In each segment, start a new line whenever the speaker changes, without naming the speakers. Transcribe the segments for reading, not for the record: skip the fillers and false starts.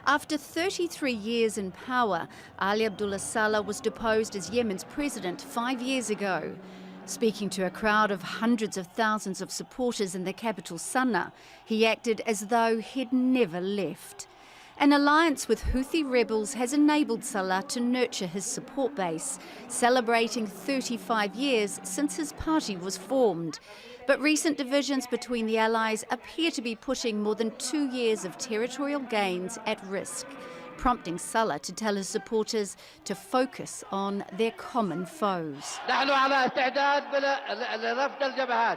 After 33 years in power, Ali Abdullah Saleh was deposed as Yemen's president 5 years ago. Speaking to a crowd of hundreds of thousands of supporters in the capital Sanaa, he acted as though he'd never left. An alliance with Houthi rebels has enabled Saleh to nurture his support base, celebrating 35 years since his party was formed. But recent divisions between the allies appear to be putting more than 2 years of territorial gains at risk, prompting Saleh to tell his supporters to focus on their common foes.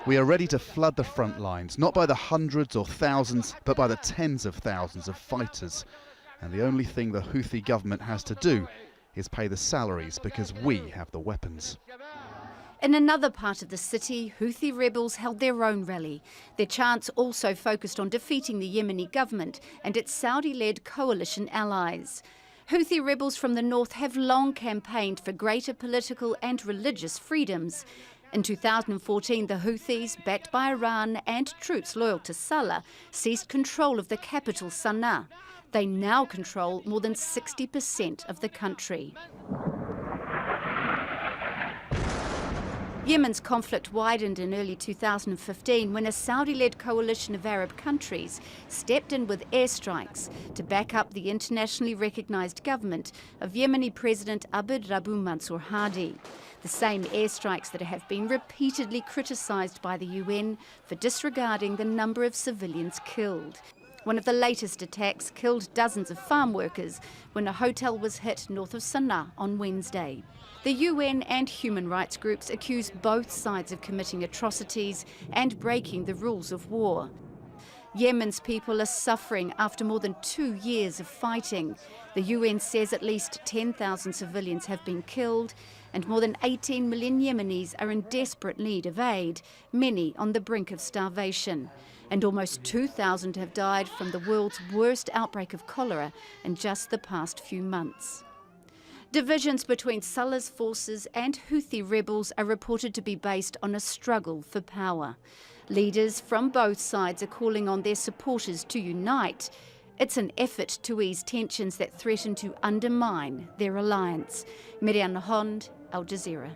We are ready to flood the front lines, not by the hundreds or thousands, but by the tens of thousands of fighters. And the only thing the Houthi government has to do is pay the salaries, because we have the weapons.
In another part of the city, Houthi rebels held their own rally. Their chants also focused on defeating the Yemeni government and its Saudi-led coalition allies. Houthi rebels from the north have long campaigned for greater political and religious freedoms. In 2014, the Houthis, backed by Iran and troops loyal to Saleh, seized control of the capital Sanaa. They now control more than 60% of the country. Yemen's conflict widened in early 2015 when a Saudi-led coalition of Arab countries stepped in with airstrikes to back up the internationally recognised government of Yemeni President Abd Rabbu Mansour Hadi. The same airstrikes that have been repeatedly criticised by the UN for disregarding the number of civilians killed. One of the latest attacks killed dozens of farm workers when a hotel was hit north of Sanaa on Wednesday. The UN and human rights groups accuse both sides of committing atrocities and breaking the rules of war. Yemen's people are suffering after more than 2 years of fighting. The UN says at least 10,000 civilians have been killed and more than 18 million Yemenis are in desperate need of aid, many on the brink of starvation. And almost 2,000 have died from the world's worst outbreak of cholera in just the past few months. Divisions between Saleh's forces and Houthi rebels are reported to be based on a struggle for power. Leaders from both sides are calling on their supporters to unite. It's an effort to ease tensions that threaten to undermine their alliance. Miriam Hond, Al Jazeera.